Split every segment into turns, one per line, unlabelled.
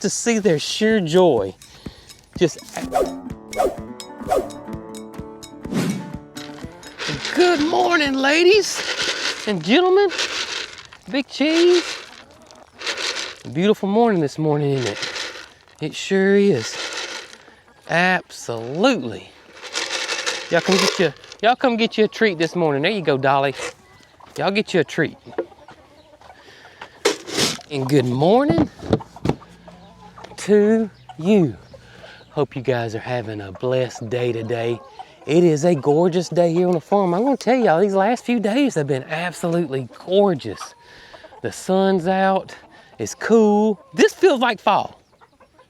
to see their sheer joy. Just good morning, ladies and gentlemen. Big cheese. Beautiful morning this morning, isn't it? It sure is. Absolutely. Y'all come get you a treat this morning. There you go, Dolly. Y'all get you a treat. And good morning to you. Hope you guys are having a blessed day today. It is a gorgeous day here on the farm. I'm gonna tell y'all, these last few days have been absolutely gorgeous. The sun's out, it's cool. This feels like fall.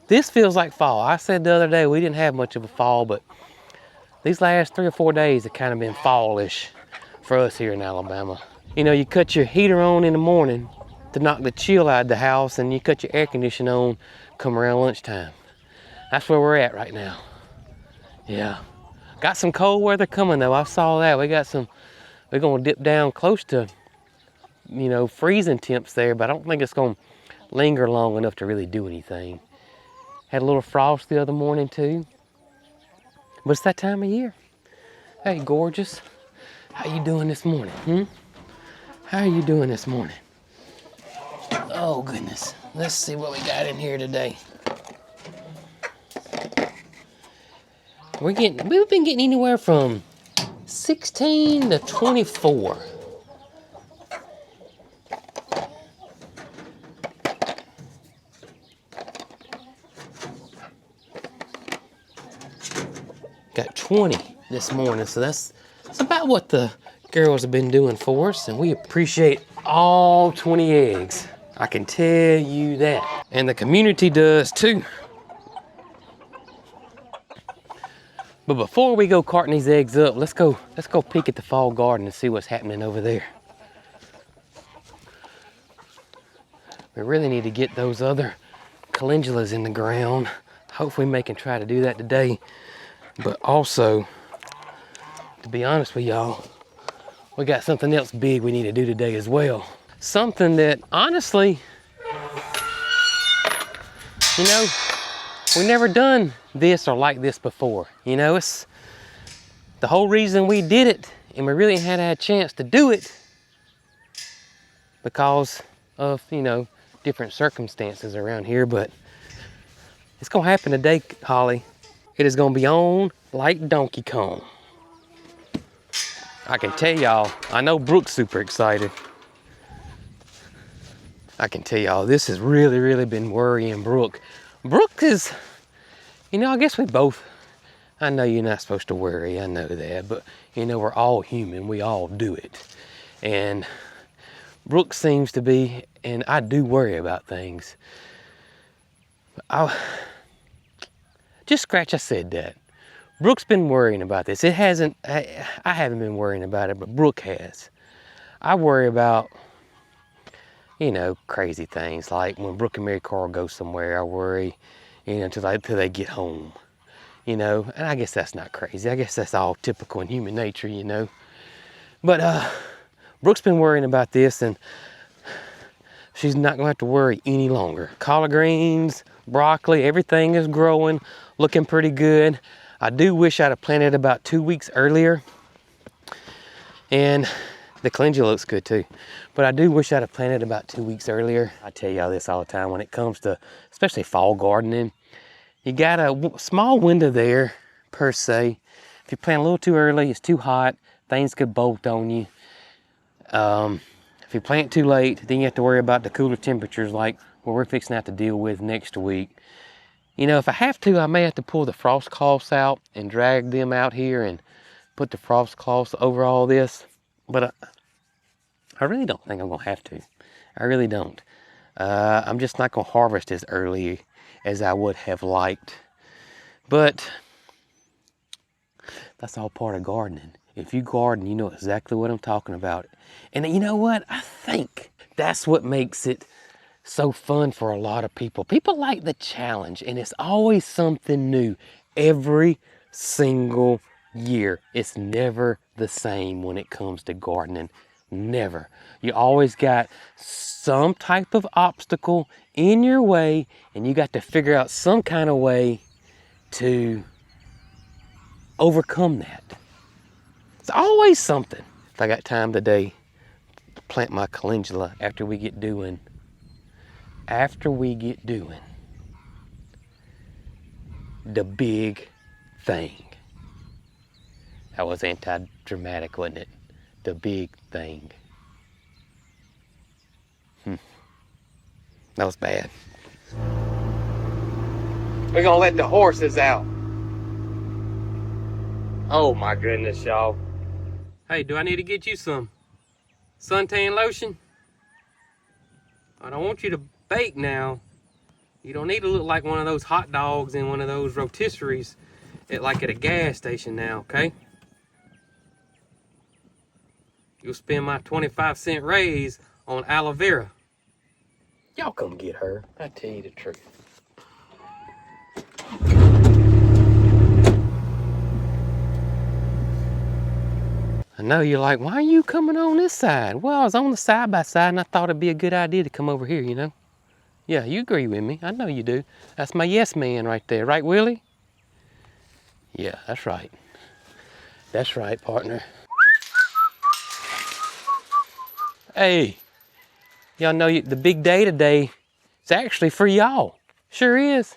This feels like fall. I said the other day we didn't have much of a fall, but these last 3 or 4 days have kind of been fallish for us here in Alabama. You know, you cut your heater on in the morning to knock the chill out of the house, and you cut your air conditioning on come around lunchtime. That's where we're at right now. Yeah. Got some cold weather coming though. I saw that. We're gonna dip down close to, you know, freezing temps there, but I don't think it's gonna linger long enough to really do anything. Had a little frost the other morning too. But it's that time of year. Hey, gorgeous. How you doing this morning? How are you doing this morning? Oh goodness. Let's see what we got in here today. We've been getting anywhere from 16 to 24. Got 20 this morning, so that's about what the girls have been doing for us, and we appreciate all 20 eggs. I can tell you that. And the community does too. But before we go carting these eggs up, let's go peek at the fall garden and see what's happening over there. We really need to get those other calendulas in the ground. Hopefully we can try to do that today. But also, to be honest with y'all, we got something else big we need to do today as well. Something that, honestly, you know, we've never done this or like this before. You know, it's the whole reason we did it, and we really hadn't had a chance to do it because of, you know, different circumstances around here, but it's gonna happen today, Holly. It is gonna be on like Donkey Kong. I can tell y'all, I know Brooke's super excited. I can tell y'all, this has really been worrying Brooke. Brooke is, you know, I guess we both, I know you're not supposed to worry, I know that, but you know, we're all human, we all do it. And Brooke seems to be, and I do worry about things. Just scratch, I said that. Brooke's been worrying about this. It hasn't, I haven't been worrying about it, but Brooke has. I worry about, you know, crazy things like when Brooke and Mary Carl go somewhere, I worry, you know, until they get home, you know, and I guess that's not crazy. I guess that's all typical in human nature, you know. But Brooke's been worrying about this, and she's not gonna have to worry any longer. Collard greens, broccoli, everything is growing, looking pretty good. I do wish I'd have planted about 2 weeks earlier. And the calendula looks good too. But I do wish I'd have planted about 2 weeks earlier. I tell y'all this all the time when it comes to, especially fall gardening, you got a small window there per se. If you plant a little too early, it's too hot, things could bolt on you. If you plant too late, then you have to worry about the cooler temperatures like what we're fixing to have to deal with next week. You know, if I have to, I may have to pull the frost cloths out and drag them out here and put the frost cloths over all this. But I really don't think I'm gonna have to. I really don't. I'm just not gonna harvest as early as I would have liked. But that's all part of gardening. If you garden, you know exactly what I'm talking about. And you know what? I think that's what makes it so fun for a lot of people. People like the challenge, and it's always something new every single year. It's never the same when it comes to gardening. Never. You always got some type of obstacle in your way, and you got to figure out some kind of way to overcome that. It's always something. If I got time today, plant my calendula after we get doing the big thing. That was anti-dramatic, wasn't it? The big thing. That was bad. We're gonna let the horses out. Oh my goodness, y'all. Hey, do I need to get you some suntan lotion? I don't want you to bake now. You don't need to look like one of those hot dogs in one of those rotisseries like at a gas station now, okay? You'll spend my 25-cent raise on aloe vera. Y'all come get her. I tell you the truth. I know you're like, why are you coming on this side? Well, I was on the side by side and I thought it'd be a good idea to come over here, you know? Yeah, you agree with me. I know you do. That's my yes man right there. Right, Willie? Yeah, that's right. That's right, partner. Hey, y'all know the big day today is actually for y'all. Sure is.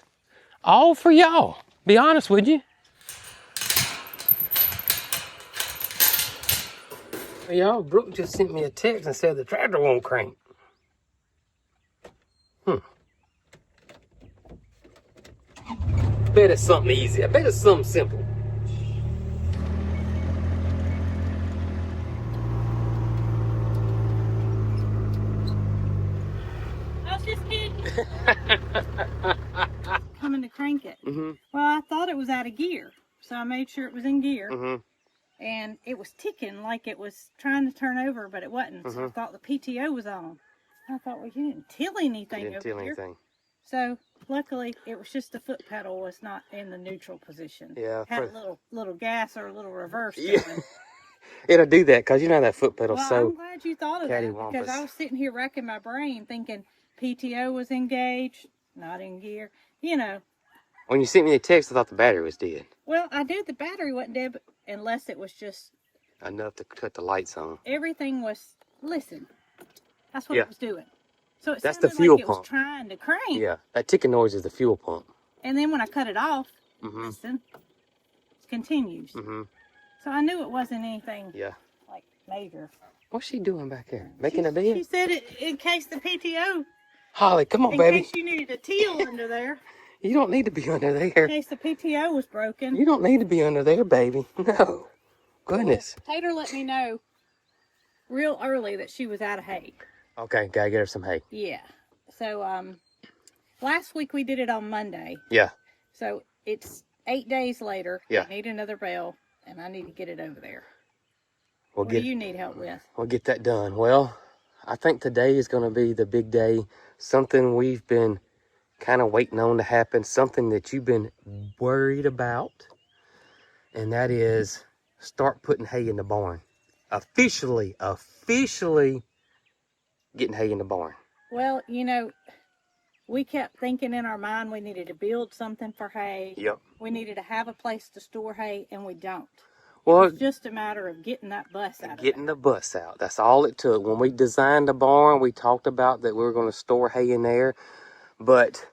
All for y'all. Be honest with you. Hey, y'all, Brooke just sent me a text and said the tractor won't crank. Bet it's something easy. I bet it's something simple.
I was just kidding. Coming to crank it. Well, I thought it was out of gear, so I made sure it was in gear. And it was ticking like it was trying to turn over, but it wasn't. So I thought the PTO was on. I thought, well, you didn't till anything over here. So luckily, it was just the foot pedal was not in the neutral position.
Yeah.
Had a little gas or a little reverse going.
It'll do that because you know that foot pedal's
Well, I'm glad you thought of that because I was sitting here racking my brain thinking PTO was engaged, not in gear, you know.
When you sent me a text, I thought the battery was dead.
Well, I knew the battery wasn't dead unless it was just
enough to cut the lights on.
Everything was, listen, that's what it was doing. So it
that's
sounded
the fuel
like it
pump.
was trying to crank.
Yeah, that ticking noise is the fuel pump.
And then when I cut it off, listen, it continues. So I knew it wasn't anything like major.
What's she doing back there? Making a bed?
She said it in case the PTO.
Holly, come on, baby.
In case you needed a teal under there.
You don't need to be under there.
In case the PTO was broken.
You don't need to be under there, baby. No. Goodness.
Well, Tater let me know real early that she was out of hay.
Okay, gotta get her some hay.
Yeah. So, last week we did it on Monday.
Yeah.
So it's 8 days later.
Yeah.
I need another bale, and I need to get it over there.
What
do you need help with?
We'll get that done. Well, I think today is going to be the big day. Something we've been kind of waiting on to happen. Something that you've been worried about. And that is start putting hay in the barn. Officially getting hay in the barn.
Well, you know, we kept thinking in our mind we needed to build something for hay.
Yep.
We needed to have a place to store hay, and we don't.
Well,
it's just a matter of getting that bus out.
Getting the bus out. That's all it took. When we designed the barn, we talked about that we were going to store hay in there. But,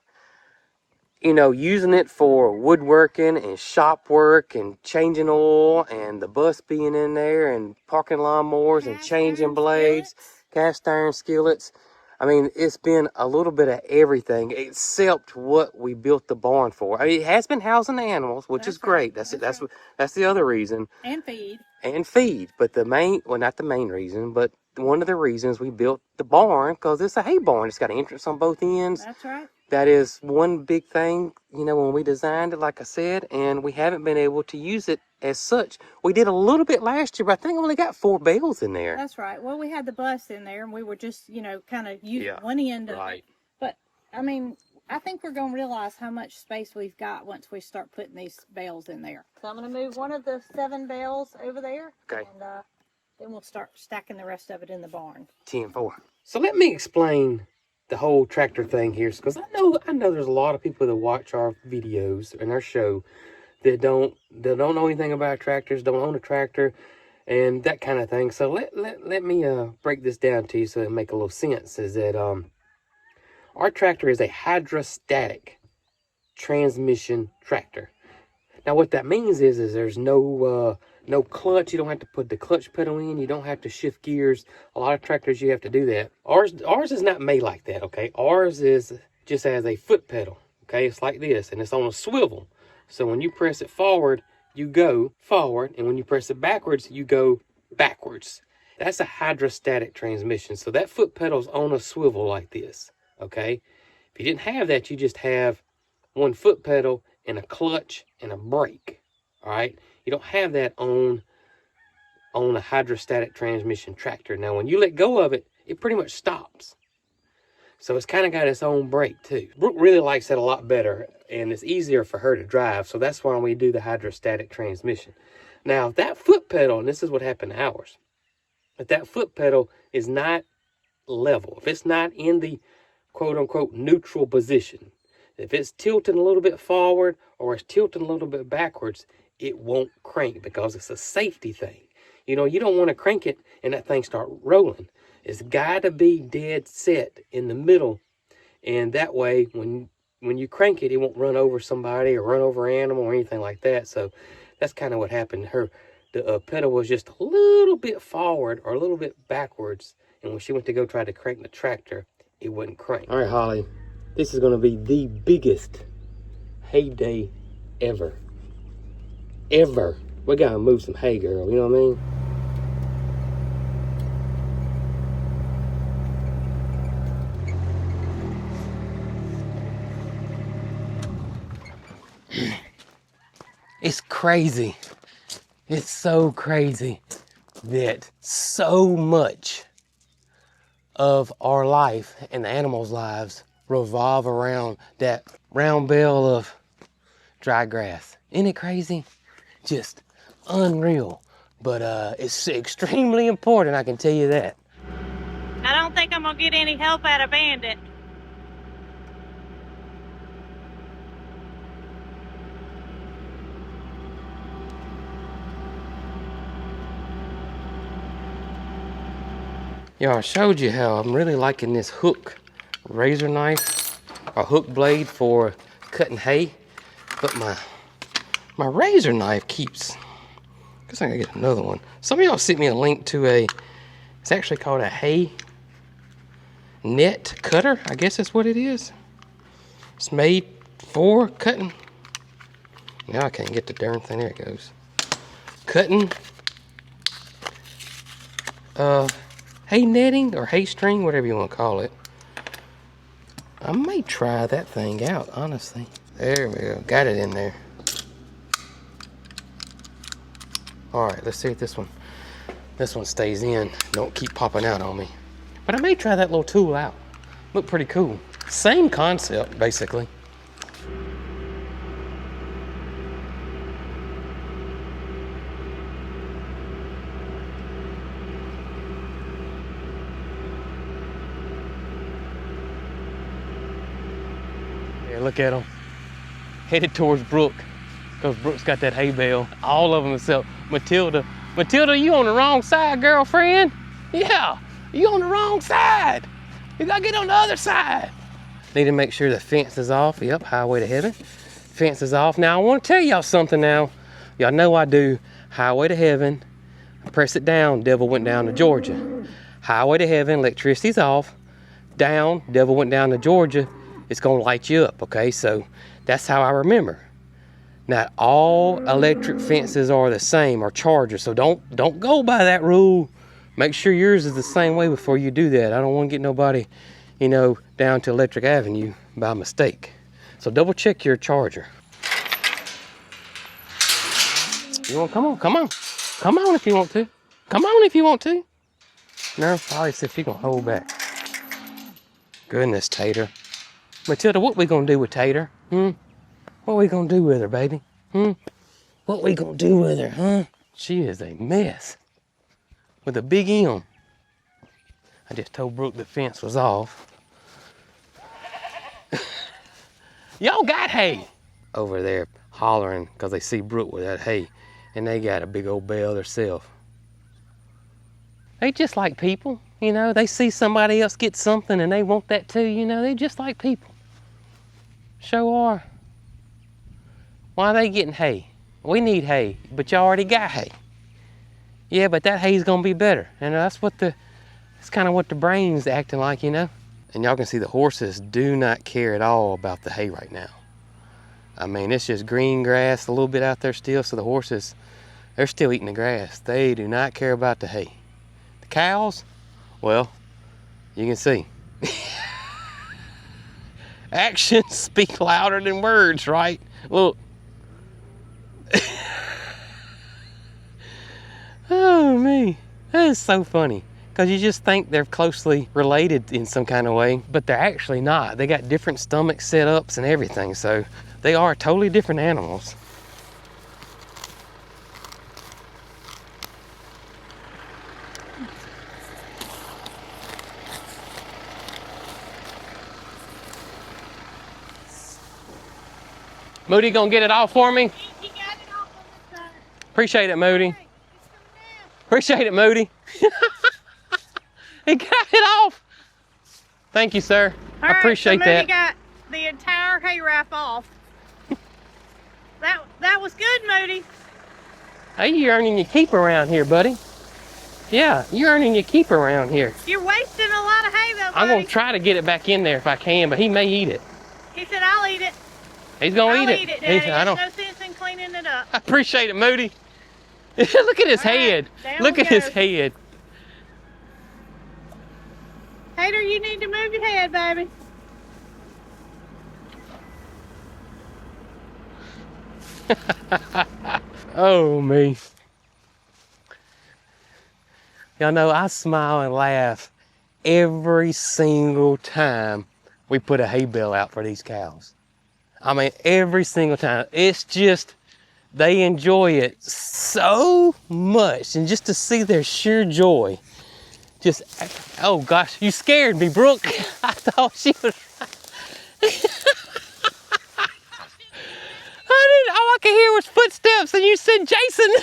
you know, using it for woodworking and shop work and changing oil and the bus being in there and parking lawnmowers and changing blades, cast iron skillets. I mean, it's been a little bit of everything except what we built the barn for. I mean, it has been housing the animals, which is great. That's the other reason.
And feed.
And feed. But the main, well, not the main reason, but one of the reasons we built the barn, because it's a hay barn. It's got an entrance on both ends.
That's right.
That is one big thing, you know, when we designed it, like I said, and we haven't been able to use it as such. We did a little bit last year, but I think we only got 4 bales in there.
That's right. Well, we had the bus in there, and we were just, you know, kind of using one end of it. But, I mean, I think we're going to realize how much space we've got once we start putting these bales in there. So I'm going to move one of the 7 bales over there.
Okay.
And Then we'll start stacking the rest of it in the barn.
10-4. So let me explain the whole tractor thing here, because I know there's a lot of people that watch our videos and our show that don't know anything about tractors, don't own a tractor, and that kind of thing. So let me break this down to you so it make a little sense. Is that our tractor is a hydrostatic transmission tractor. Now what that means is there's no clutch. You don't have to put the clutch pedal in. You don't have to shift gears. A lot of tractors you have to do that. Ours is not made like that, okay? Ours is just as a foot pedal, okay? It's like this, and it's on a swivel. So when you press it forward, you go forward, and when you press it backwards, you go backwards. That's a hydrostatic transmission. So that foot pedal's on a swivel like this, okay? If you didn't have that, you just have one foot pedal and a clutch and a brake, all right? You don't have that on a hydrostatic transmission tractor. Now, when you let go of it, it pretty much stops. So it's kind of got its own brake too. Brooke really likes that a lot better, and it's easier for her to drive. So that's why we do the hydrostatic transmission. Now, if that foot pedal, and this is what happened to ours, if that foot pedal is not level, if it's not in the quote unquote neutral position, if it's tilting a little bit forward or it's tilting a little bit backwards, it won't crank because it's a safety thing. You know, you don't want to crank it and that thing start rolling. It's got to be dead set in the middle, and that way when you crank it, it won't run over somebody or run over an animal or anything like that. So that's kind of what happened. The pedal was just a little bit forward or a little bit backwards, and when she went to go try to crank the tractor, it wouldn't crank. All right, Holly, this is going to be the biggest hay day ever. Ever. We got to move some hay, girl. You know what I mean? It's crazy. It's so crazy that so much of our life and the animals' lives revolve around that round bale of dry grass. Isn't it crazy? Just unreal. But it's extremely important, I can tell you that.
I don't think I'm gonna get any help out of Bandit.
Yeah, I showed you how I'm really liking this hook razor knife or hook blade for cutting hay, but my razor knife keeps, I guess I gotta get another one. Some of y'all sent me a link to it's actually called a hay net cutter. I guess that's what it is. It's made for cutting. Now I can't get the darn thing, there it goes. Cutting hay netting or hay string, whatever you want to call it. I may try that thing out, honestly. There we go, got it in there. All right, let's see if this one stays in. Don't keep popping out on me. But I may try that little tool out. Look pretty cool. Same concept, basically. Look at them, headed towards Brooke, because Brooke's got that hay bale. All of them except Matilda. Matilda, you on the wrong side, girlfriend? Yeah, you on the wrong side. You gotta get on the other side. Need to make sure the fence is off. Yep, highway to heaven. Fence is off. Now I want to tell y'all something now. Y'all know I do highway to heaven. I press it down, devil went down to Georgia. Highway to heaven, electricity's off. Down, devil went down to Georgia. It's gonna light you up, okay? So that's how I remember. Not all electric fences are the same or chargers, so don't go by that rule. Make sure yours is the same way before you do that. I don't want to get nobody, you know, down to Electric Avenue by mistake. So double check your charger. You want, come on. Come on if you want to. Come on if you want to. No, probably see if you gonna hold back. Goodness, Tater. Matilda, what we gonna do with Tater? What we gonna do with her, baby? What we gonna do with her, huh? She is a mess. with a big M. I just told Brooke the fence was off. Y'all got hay over there hollering because they see Brooke with that hay, and they got a big old bale themselves. They just like people, you know. They see somebody else get something and they want that too, you know. They just like people. Sure are. Why are they getting hay? We need hay, but y'all already got hay. Yeah, but that hay's gonna be better, and that's kind of what the brain's acting like, you know. And y'all can see the horses do not care at all about the hay right now. I mean, it's just green grass a little bit out there still, so the horses, they're still eating the grass. They do not care about the hay. The cows, well, you can see. Actions speak louder than words, right? Look. Oh, me. That is so funny. Because you just think they're closely related in some kind of way, but they're actually not. They got different stomach setups and everything, so they are totally different animals. Moody gonna get it all for me?
He got it off on the side.
Appreciate it, Moody.
Hey, it's coming down.
Appreciate it, Moody. He got it off. Thank you, sir.
All
I appreciate
right, so Moody
that.
got the entire hay raft off. that was good, Moody.
Hey, you're earning your keep around here, buddy. Yeah, you're earning your keep around here.
You're wasting a lot of hay, though, buddy.
I'm gonna try to get it back in there if I can, but he may eat it.
He said, "I'll eat it.
He's gonna
I'll
eat it.
Daddy.
I don't.
There's no sense in cleaning it up."
I appreciate it, Moody. Look at his
All right,
head.
down
Look
we
at his
go.
head.
Hater, you need to move your head, baby.
Oh, me. Y'all know I smile and laugh every single time we put a hay bale out for these cows. I mean, every single time. It's just, they enjoy it so much. And just to see their sheer joy, just, oh gosh, you scared me, Brooke. I thought she was all I could hear was footsteps and you said Jason.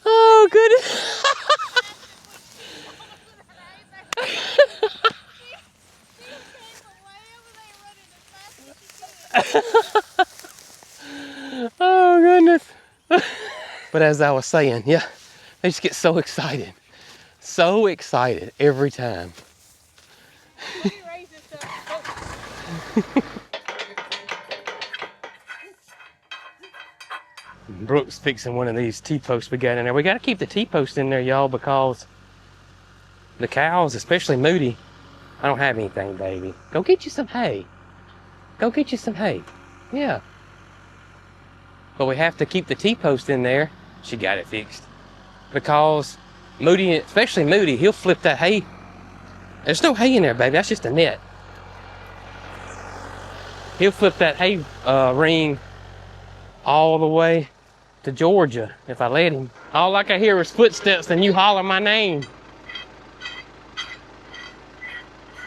Oh, goodness. Oh, goodness. But as I was saying, yeah, they just get so excited. So excited every time. Brooke's fixing one of these T-posts we got in there. We got to keep the T-post in there, y'all, because the cows, especially Moody, I don't have anything, baby. Go get you some hay. Go get you some hay. Yeah. But we have to keep the T-post in there. She got it fixed. Because Moody, especially Moody, he'll flip that hay. There's no hay in there, baby. That's just a net. He'll flip that hay ring all the way to Georgia if I let him. All I can hear is footsteps and you holler my name.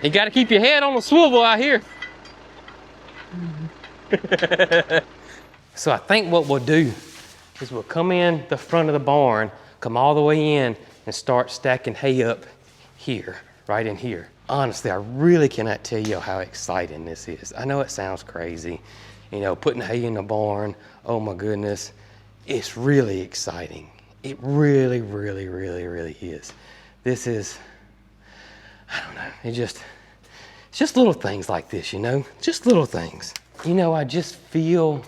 You got to keep your head on the swivel out here. So I think what we'll do is we'll come in the front of the barn, come all the way in and start stacking hay up here, right in here. Honestly, I really cannot tell you how exciting this is. I know it sounds crazy, you know, putting hay in the barn. Oh my goodness, it's really exciting. It really, really, really, really is. This is, I don't know, it's just little things like this, you know, just little things. You know, I just feel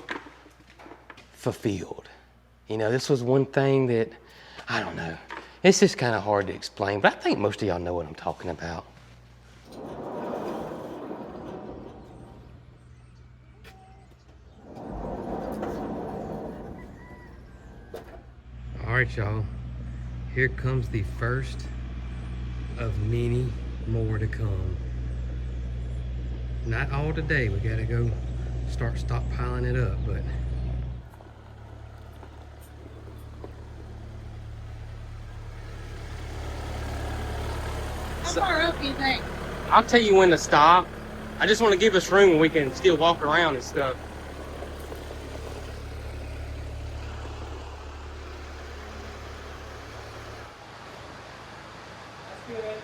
fulfilled. You know, this was one thing that, I don't know, it's just kind of hard to explain, but I think most of y'all know what I'm talking about. All right, y'all, here comes the first of many more to come. Not all today, we gotta go start stockpiling it up, but
How far up do you think?
I'll tell you when to stop. I just want to give us room where we can still walk around and stuff. That's good.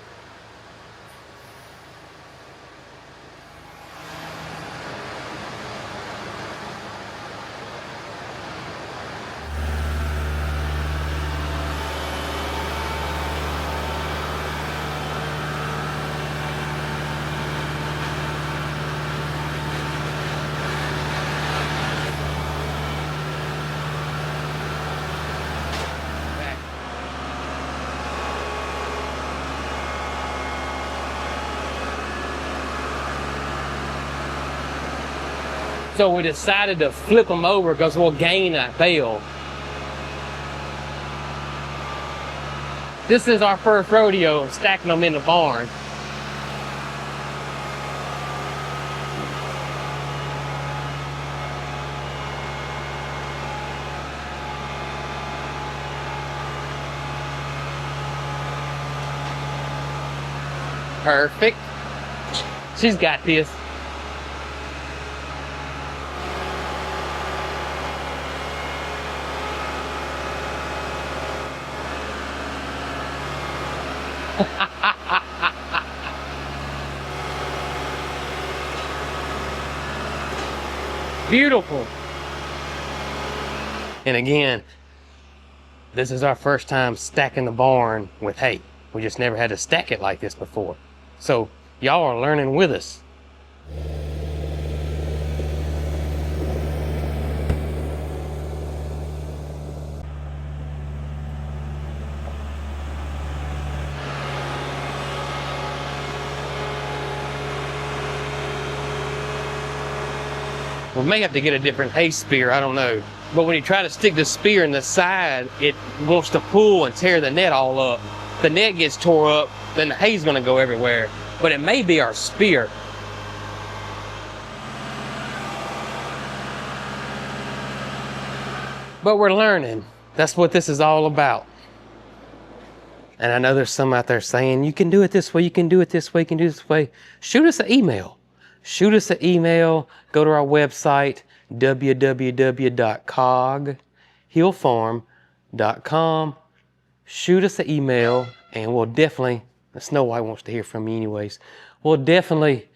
So we decided to flip them over because we'll gain that bale. This is our first rodeo of stacking them in the barn. Perfect. She's got this. Beautiful. And again, this is our first time stacking the barn with hay. We just never had to stack it like this before. So y'all are learning with us. We may have to get a different hay spear, I don't know. But when you try to stick the spear in the side, it wants to pull and tear the net all up. The net gets tore up, then the hay's gonna go everywhere. But it may be our spear. But we're learning. That's what this is all about. And I know there's some out there saying, you can do it this way, you can do it this way, you can do it this way. Shoot us an email. Shoot us an email, go to our website, www.coghillfarm.com. Shoot us an email, and we'll definitely, Snow White wants to hear from you anyways, we'll definitely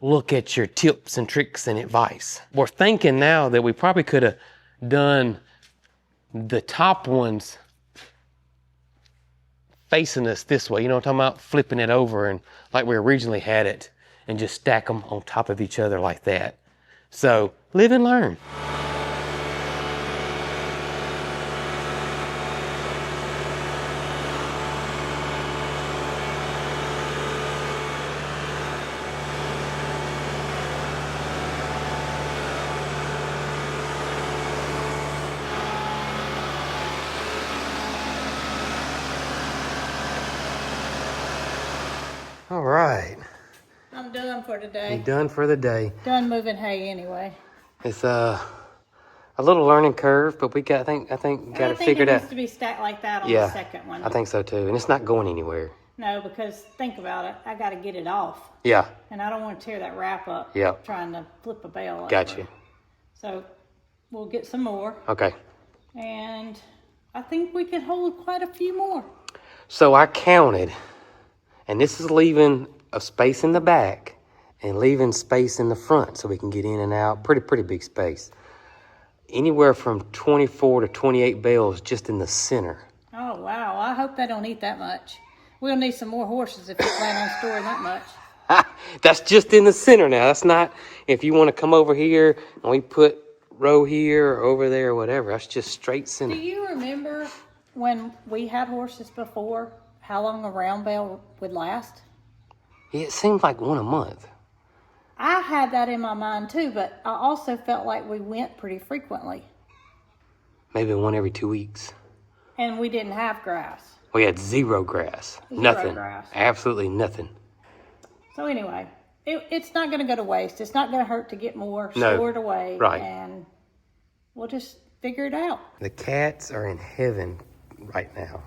look at your tips and tricks and advice. We're thinking now that we probably could have done the top ones facing us this way. You know what I'm talking about? Flipping it over and like we originally had it, and just stack them on top of each other like that. So, live and learn. All right.
I'm done for today.
You done for the day.
Done moving hay anyway.
It's a little learning curve, but we got, I think got it figured out.
It needs to be stacked like that on the second one.
I think so too, and it's not going anywhere.
No, because think about it, I got to get it off.
Yeah.
And I don't want to tear that wrap up.
Yeah.
Trying to flip a bale over.
Got you.
So we'll get some more.
Okay.
And I think we can hold quite a few more.
So I counted, and this is leaving a space in the back and leaving space in the front so we can get in and out. Pretty big space. Anywhere from 24 to 28 bales just in the center.
Oh, wow. I hope they don't eat that much. We'll need some more horses if you plan on storing that much.
That's just in the center now. That's not if you want to come over here and we put row here or over there or whatever. That's just straight center.
Do you remember when we had horses before, how long a round bale would last?
It seems like one a month.
I had that in my mind too, but I also felt like we went pretty frequently.
Maybe one every 2 weeks.
And we didn't have grass.
We had zero grass. Nothing. Grass. Absolutely nothing.
So anyway, it's not going to go to waste. It's not going to hurt to get more stored away.
Right.
And we'll just figure it out.
The cats are in heaven right now.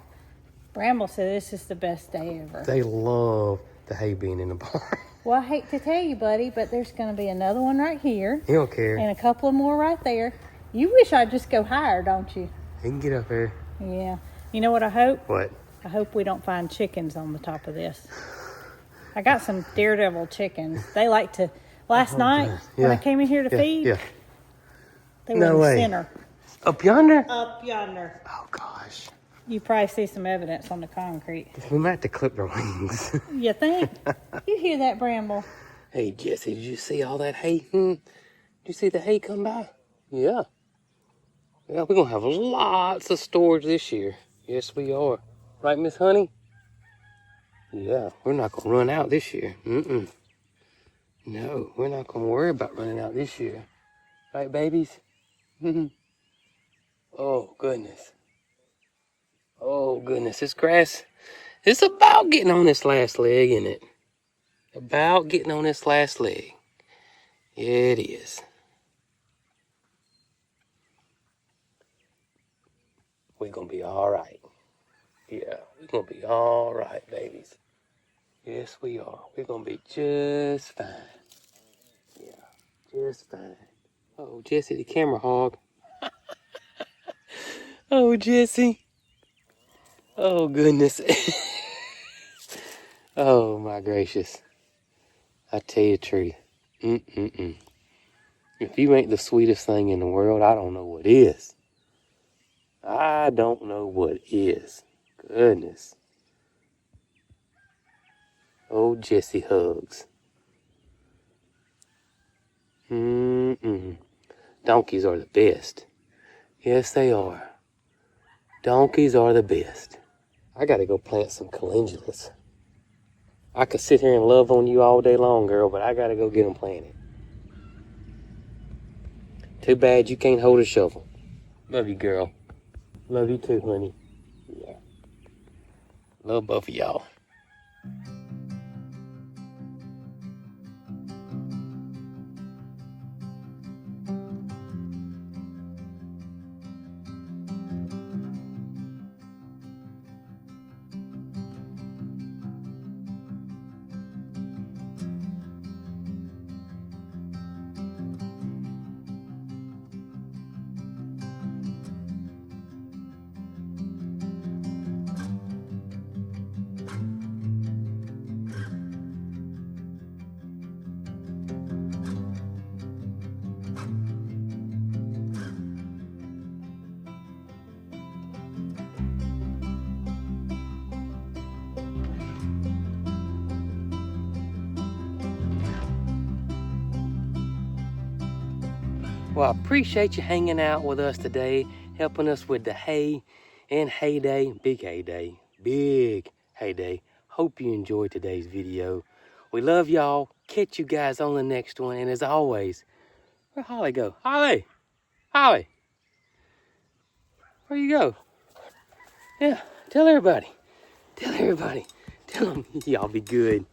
Bramble said this is the best day ever.
They love the hay being in the barn.
Well, I hate to tell you, buddy, but there's going to be another one right here.
He don't care.
And a couple of more right there. You wish I'd just go higher, don't you?
He can get up there.
Yeah. You know what I hope?
What?
I hope we don't find chickens on the top of this. I got some daredevil chickens. They like to... Last night, when I came in here to feed, they were in the center.
Up yonder?
Up yonder.
Oh, gosh.
You probably see some evidence on the concrete.
We might have to clip their wings.
You think? You hear that, Bramble?
Hey, Jesse, did you see all that hay? Did you see the hay come by? Yeah. Yeah, we're going to have lots of storage this year. Yes, we are. Right, Miss Honey? Yeah, we're not going to run out this year. No, we're not going to worry about running out this year. Right, babies? Oh, goodness. Oh, goodness. This grass, it's about getting on this last leg, isn't it? About getting on this last leg. Yeah, it is. We're going to be all right. Yeah, we're going to be all right, babies. Yes, we are. We're going to be just fine. Yeah, just fine. Oh, Jesse, the camera hog. Oh, Jesse. Oh, goodness. Oh, my gracious. I tell you the truth. If you ain't the sweetest thing in the world, I don't know what is. I don't know what is. Goodness. Oh, Jesse hugs. Donkeys are the best. Yes, they are. Donkeys are the best. I gotta go plant some calendulas. I could sit here and love on you all day long, girl, but I gotta go get them planted. Too bad you can't hold a shovel. Love you, girl. Love you too, honey. Yeah. Love both of y'all. Well, I appreciate you hanging out with us today, helping us with the hay and hay day, big hay day, big hay day. Hope you enjoyed today's video. We love y'all. Catch you guys on the next one. And as always, where'd Holly go? Holly! Holly! Where you go? Yeah, tell everybody. Tell everybody. Tell them y'all be good.